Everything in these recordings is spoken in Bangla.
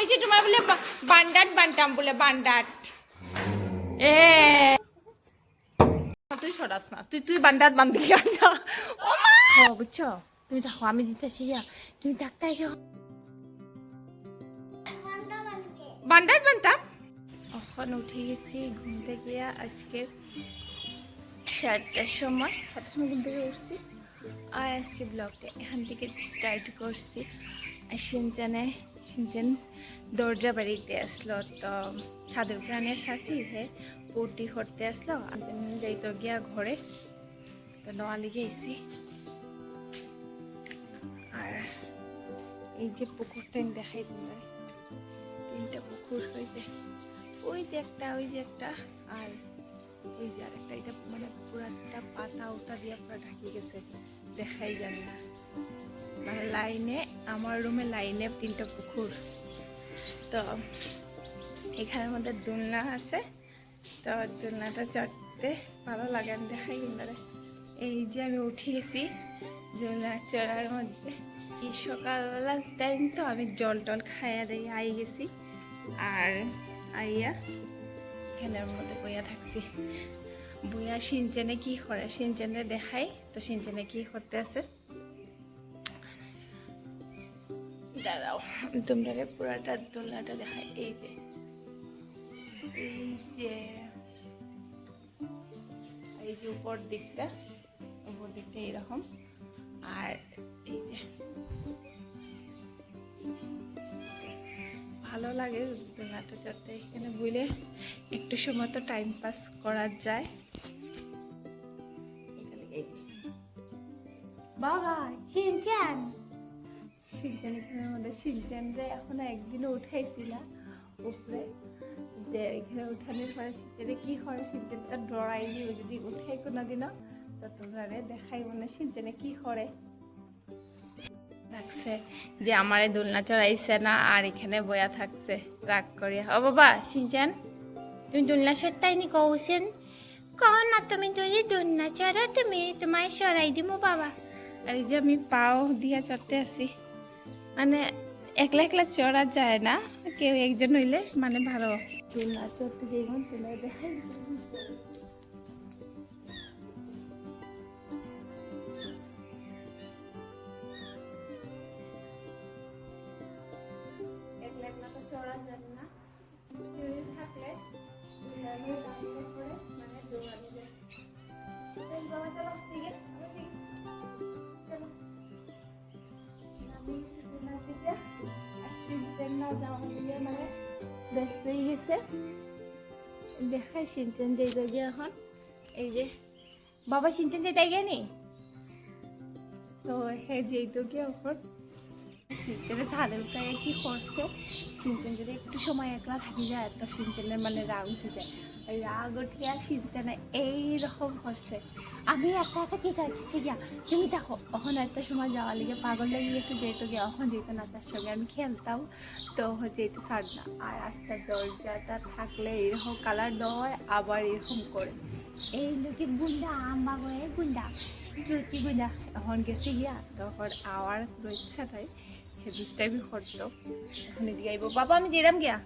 হয়েছে তোমার বলে বান্ডাট বানতাম বলে বান্ডাট এ তুই সরাস না তুই বান্ডাট বান্ধি যা বুঝছো তুমি দেখো আমি জিতেছি তুমি ডাক্তার বান্ডাট বানতাম এখন উঠে গেছি ঘুম থেকে আজকে 7টার সময় ঘুম থেকে উঠছি আর আজকে ব্লগটা এখান থেকে স্টার্ট করছি আর সিনচান দরজা বাড়িতে আসলো তো ছাদের প্রাণে শাসি হে পটি করতে আসলো আর যাইতো গিয়া ঘরে তো নেওয়া লিগে এসি আর এই যে পুকুরটা দেখাই তোমরা 3টা পুকুর হয়েছে ওই যে একটা আর এই যে আরেকটা এটা মানে পুরাটা পাতা ওটা দিয়ে পুরো ঢাকি গেছে দেখাই যায় না মানে লাইনে আমার রুমে লাইনে 3টা পুকুর তো এখানের মধ্যে দোলনা আছে তো দোলনাটা চড়তে ভালো লাগে আমি দেখাই কিনারে এই যে আমি উঠে গেছি দোলনা চড়ার মধ্যে এই সকালবেলা টাইম তো আমি জল টল খাইয়া দিয়ে আই গেছি আর আইয়া এখানের মধ্যে বইয়া থাকছি বইয়া সিনচেনে কি করে সিনচেনে দেখাই তো সিনচেনে কি করতে আছে দাঁড়াও তোমরা পুরাটা দোলনাটা দেখাই এই যে উপর দিকটা এরকম আর এই যে ভালো লাগে দোলনাটা চড়তে এখানে বুঝলে একটু সময় তো টাইম পাস করা যায় বাবা সিনচান এখানে আমাদের সিনচানরে এখনো একদিনও উঠাইছিল উপরে যে এখানে উঠানোর পরে সিনচানে কি করে সিনচানটা ডরাই দিব যদি উঠাই কোনো দিনও তো তোমরা দেখাই মনে সিনচানে কি করে লাগছে যে আমারে দোলনা চড়াইছে না আর এখানে বয়া থাকছে রাগ করিয়া ও বাবা সিনচান তুমি দোলনা চড়তাইনি কৌছেন কহ না তুমি যদি দোলনা চড়া তুমি তোমায় চড়াই দিব বাবা আর এই যে আমি পাও দিয়া চড়তে আছি মানে একলা একলা চড়া যায় না কেউ একজন হইলে মানে ভালো দোলনা চড়তে যেমন তোমরা দেখাই চড়া যায় না থাকলে মানে দৌড়ানি মানে ব্যস্ত হয়ে গেছে দেখাই সিনচেন যে এখন এই যে বাবা সিনচেন যেটাই গেনি তো হ্যাঁ যেইতো গিয়ে এখন সিনচেনের ছাদের প্রায় কি করছে সিনচেন যদি একটু সময় একলা থাকি যায় তো সিনচেনের মানে রাগ উঠে যায় রাগ উঠে আর সিনচেনে এইরকম করছে আমি একা একা কি থাকছি গিয়া তুমি দেখো এখন একটা সময় যাওয়ার লিগে পাগল লেগে গেছে যেহেতু গিয়ে এখন যেহেতু না তার সঙ্গে আমি খেলতাম তো যেহেতু ছাড় না আর রাস্তার দরজাটা থাকলে এরকম কালার দেওয়া আবার এরকম করে এই লোকে গুন্ডা আম্বা গয়ে গুন্ডা জ্যোতি গুন্ডা এখন গেছে গিয়া তখন আওয়ার ইচ্ছাটাই সে দুষ্টাইবি করতো এখন এদিকে আইব বাবা আমি যেরাম গিয়া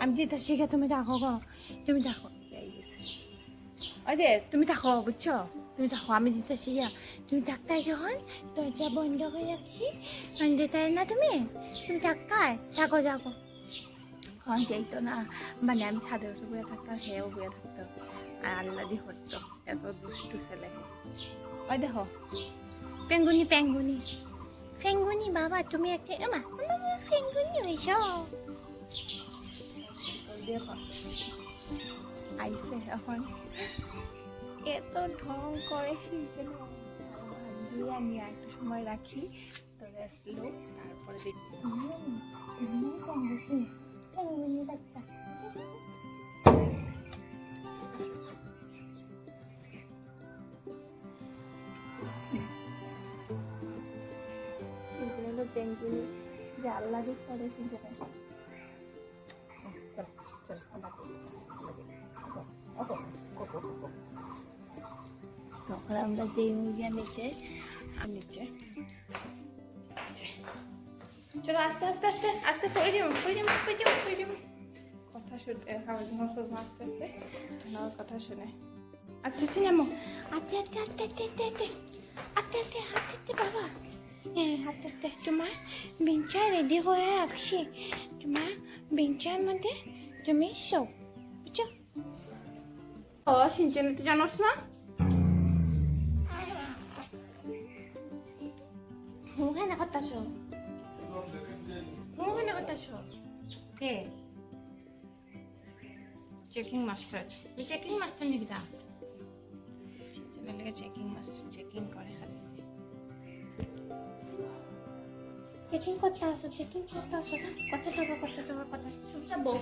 আমি যেটা শিখে তুমি দেখো গো তুমি দেখো ওই যে তুমি থাকো বুঝছো তুমি থাকো আমি যেতে শিখা তুমি থাকতাই যখন দরজা বন্ধ করে রাখছি যেতাই না তুমি থাকো যাকো হন যাইতো না মানে আমি ছাদে উঠে বয়ে থাকতাম সেও বয়ে থাকতো আর আল্লাদি হতো এত দুষ্টু ছেলে ওই দেখো পেঙ্গুনি বাবা তুমি একটা পেঙ্গুনি হয়েছ দেখো আইসে এখন এত ঢং করে সিনচেন দিয়ে আমি একটু সময় রাখি তবে আসলো তারপরে দেখি পেঙ্গুনি যে আল্লাহ করে সিনচেন তখন আমরা যে মুরগিয়া নিচে চলো আস্তে আস্তে আস্তে আস্তে পড়ে যাবো কথা শুনে খাওয়া দাওয়া করবো আস্তে আস্তে আমার কথা শুনে আস্তে আস্তে নামো আস্তে আস্তে আস্তে আস্তে আস্তে আস্তে আস্তে আস্তে আস্তে আস্তে বাবা হ্যাঁ আস্তে আস্তে তোমার বেঞ্চা রেডি হয়ে রাখছি তোমার বেঞ্চার মধ্যে তুমি শো বুঝছো ও সিনচান তো জানোস না ওখানে করতেছো ওখানে করতেছো কে চেকিং মাস্টার তুই চেকিং মাস্টার নিবি না চেকিং মাস্টার চেকিং করে খালি চেকিং করতে আসো কত টাকা চুপচাপ বউ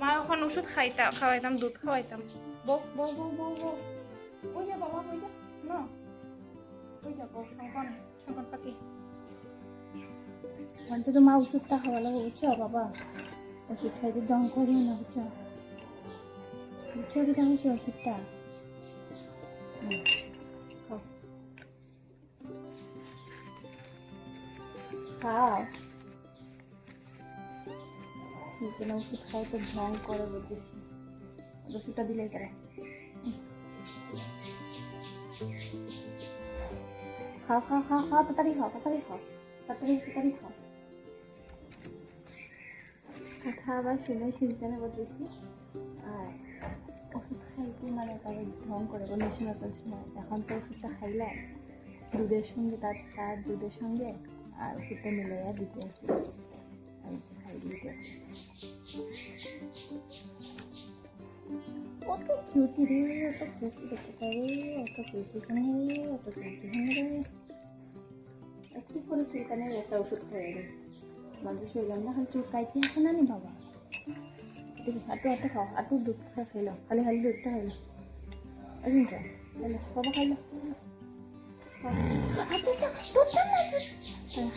মা ওখান ওষুধ খাওয়াইতাম দুধ খাওয়াইতাম বউ ওই যা বাবা ওই যা না ওই যা বউ শঙ্কন পাখি ওখান থেকে মা ওষুধটা খাওয়া লাগে বুঝছো বাবা ওষুধ খাইতে দম করিও না বুঝছো কি জানিস ওষুধটা খাও ওষুধ খাই তো ঢং করে বলতেছি ওষুধটা দিলেই তারা খাও তাড়াতাড়ি খাও কথা আবার শুনে সিনচানে বলতেছি আর ওষুধ খাইতে মানে তাদের ঢং করে নেশা সময় এখন তো ওষুধটা খাইলাম দুধের সঙ্গে তার দুধের সঙ্গে আর ওষুধটা মিলাইয়া দিতে আসি আমি খাই দিতে আসি অত কিউটি রে অত কিউটি দেখতে পারে অত কিউটি খানে রে একটু করে চুলকানে একটা ওষুধ খাইয়ে রে মানুষ শরীর খালি চুলকাইতে আছে না নি বাবা আটু খাও আটু দুধ খাইলো খালি দুধটা খাইলো আচ্ছা বাবা খাইলো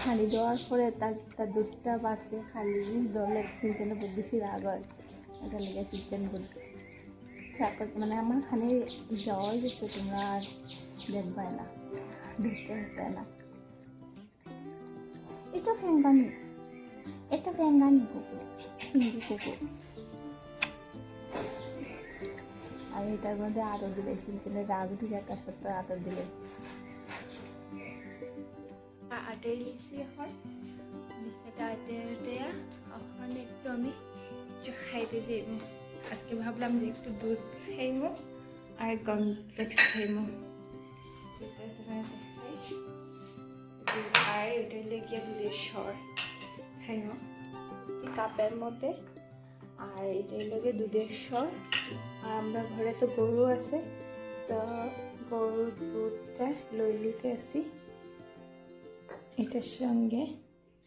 খালি দেওয়ার পরে তার দুধটা বাড়তে খালি দলে সিনচানে বেশি রাগ হয় এটা লেগে সিনচান বলি মানে আমার খালি যাওয়াই গেছে তোমরা আর দেখবাই না দেখতে হতে না এটা ফ্যাঙ্গানি কুকুর হিন্দি কুকুর আর এটার মধ্যে আরো দিলে সিনচানে রাগ ঢুকে একটা সত্য আদর দিলে আটে লিখছি এখন বিছনাটা আটে এখন একটু আমি খাইতে যাইব আজকে ভাবলাম যে একটু দুধ খাইমো আর কমপ্লেক্স খাইমো আর এটা লেগে দুধের স্বর খাইমো কাপের মধ্যে আর এটা লেগে দুধের স্বর আর আমরা ঘরে তো গরু আছে তো গরুর দুধটা লইলিতে আসি এটার সঙ্গে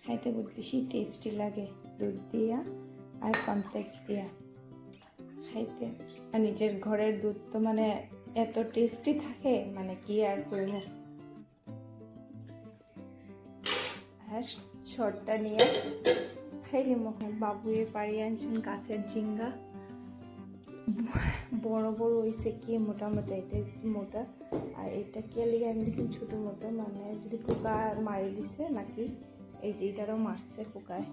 খাইতে বহুত বেশি টেস্টি লাগে দুধ দিয়া আর কমপ্লেক্স দিয়া খাইতে আর নিজের ঘরের দুধ তো মানে এত টেস্টি থাকে মানে কি আর করব আর শর্টটা নিয়ে খাইলি মনে বাবুয়ে পাড়ি আনছেন গাছের ঝিঙ্গা বড় হয়েছে কি মোটামুটি এটা মোটা আর এটা কে লিগে আমি দিয়েছি ছোটো মোটো মানে যদি পোকা মারি দিছে নাকি এই যে এটারও মারছে পোকায়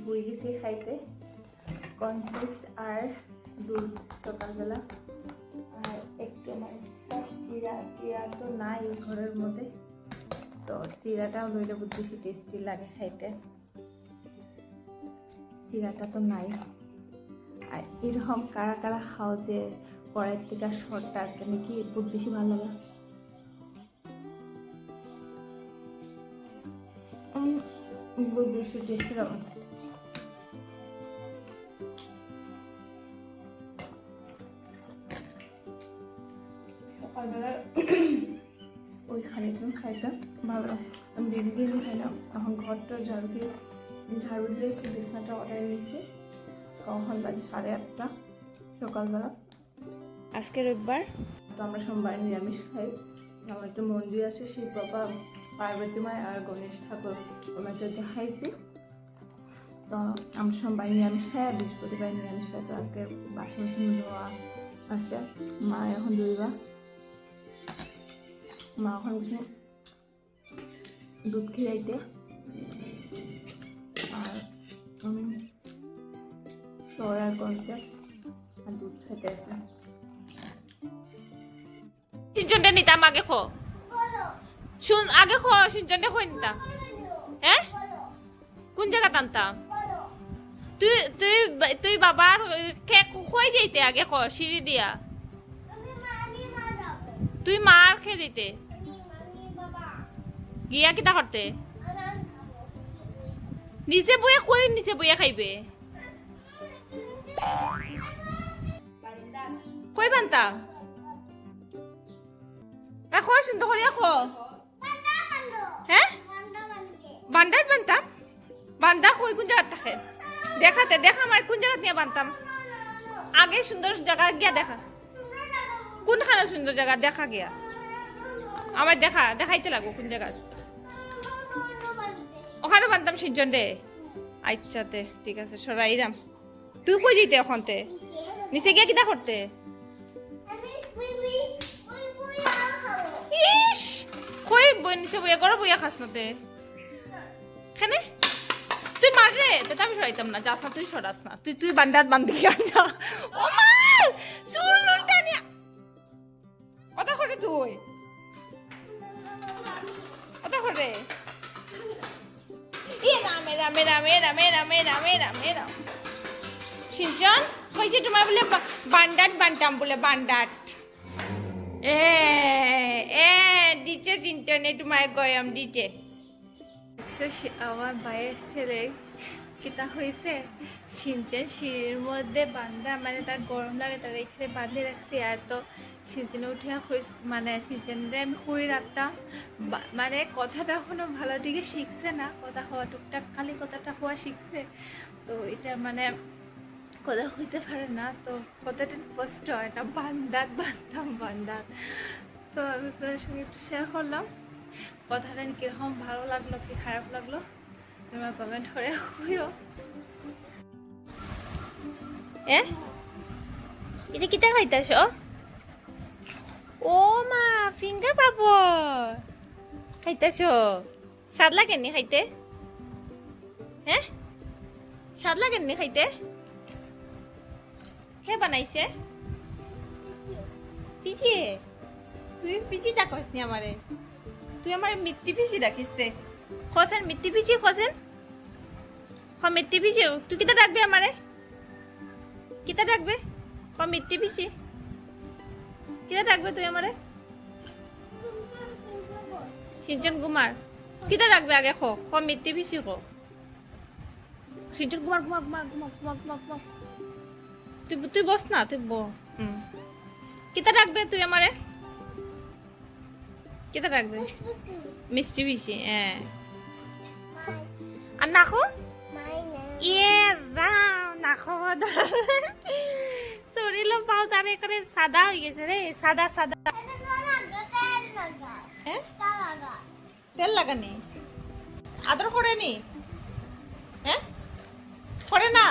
বই গেছি খাইতে কর্নফ্লেক্স আর দুধ সকালবেলা আর একটু মানে জিরা তো নাই ঘরের মধ্যে তো জিরাটাও লইলে বহুত বেশি টেস্টি লাগে খাইতে জিরাটা তো নাই আর এরকম কারা খাও যে কড়াইয়ের থেকে শর্টটা কেন কি বহুত বেশি ভালো লাগে বহুত বেশি টেস্টি লাগে সকালবেলা ওইখানে খাইতাম ভালো আমি ডেলি খাইলাম এখন ঘরটা ঝাড়ু দিয়ে বিছনাটা অর্ডার নিয়েছি কখন বাজে 8:30 সকালবেলা আজকে রোববার তো আমরা সোমবার নিরামিষ খাই আমার একটা মন্দির আছে শিব বাবা পার্বতী মায় আর গণেশ ঠাকুর ওনাকে দেখাইছি তো আমরা সোমবার নিরামিষ খাই আর বৃহস্পতিবার নিরামিষ খাই তো আজকে বাসন ধোয়া আছে মা এখন ধুইবা মা এখন দুধ খেলাইতে সোয়ার কনফ্লেক্স আর দুধ খেতে আছে। সিনচনটা নিতাম আগে খো শুন আগে খো সিনচনটা খো নিতাম হ্যাঁ কোন জায়গা টানতাম তুই তুই তুই বাবার কে কই যাইতে আগে খো সিঁড়ি দিয়া তুই মার খেয়ে দিতে গিয়া কিতা করতে নিচে বইয়া কই নিচে বইয়া খাইবে কই বানতা রাখো সুন্দর করে রাখো হ্যাঁ বান্দার বানতাম বান্দা কই কোন জায়গা থাকে দেখাতে দেখা আমার কোন জায়গা নিয়ে বানতাম আগে সুন্দর জায়গা গিয়া দেখা কোনখানে সুন্দর জায়গা দেখা গিয়া আমার দেখা দেখাইতে লাগবো কোন জায়গা ওখানে বানতাম সিজন রে আচ্ছাতে ঠিক আছে সরাইরাম তুই কই যেতে ওখানতে নিচে গিয়া কিতা করতে ইস কই বই নিচে বইয়া গড় বইয়া খাস নাতে খানে তুই মার রে তো আমি সরাইতাম না যাস না তুই সরাস না তুই তুই বান্দাত বান্ধি যা ও মা চুল উল্টানিয়া কথা করে তুই কথা করে ই রামে রামে রামে রামে রামে রামে রামে রাম সিনচন কইছে তোমার বলে বান্ডাট বানতাম বলে বান্ডাট এ এ দিতে চিন্তনে তোমার গয়াম দিতে আমার ভাইয়ের ছেলে কিতা হয়েছে সিনচেন সিঁড়ির মধ্যে বান্ধা মানে তার গরম লাগে তার এখানে বাঁধে রাখছি আর তো সিনচেনে উঠে মানে সিনচেনরে আমি শুই রাখতাম মানে কথাটা এখনো ভালো দিকে শিখছে না কথা হওয়া টুকটাক খালি কথাটা হওয়া শিখছে তো এটা মানে কথা হইতে পারে না তো কথাটা কষ্ট হয় না বান্দাত বাঁধতাম বান্দাত তো আমি তোর সঙ্গে একটু শেয়ার করলাম কথাটা কিরকম ভালো লাগলো কি খারাপ লাগলো তোমরা কমেন্ট করে হইও এটা কিতা খাইতাছ ও মা ফিঙ্গার পাবো খাইতাছ স্বাদ লাগেননি খাইতে হ্যাঁ স্বাদ লাগেননি খাইতে কে বানাইছে পিছি তুই পিছি ডাকস নি আমারে তুই আমার মিত্তি পিছি ডাকিস তে খসেন মিত্তি পিছি খসেন মিত্তি পিছি তুই কিতা ডাকবে আমারে কিতা ডাকবে মিত্তি পিছি কিতা ডাকবে তুই আমারে সিনচন কুমার কিতা ডাকবে আগে খ মিত্তি পিছি সিনচন কুমার ঘুমা ঘুমা ঘুমা ঘুমা ঘুমা ঘুমা তুই বস না তুই কিতা ডাকবে তুই আমারে কিতা ডাকবে মিষ্টি পিছি আর নাখো ইয়ে রাম নাখো শরীর পাও তারে করে সাদা হয়ে গেছে রে সাদা সাদা তেল লাগানি আদর করে নি হ্যাঁ করে না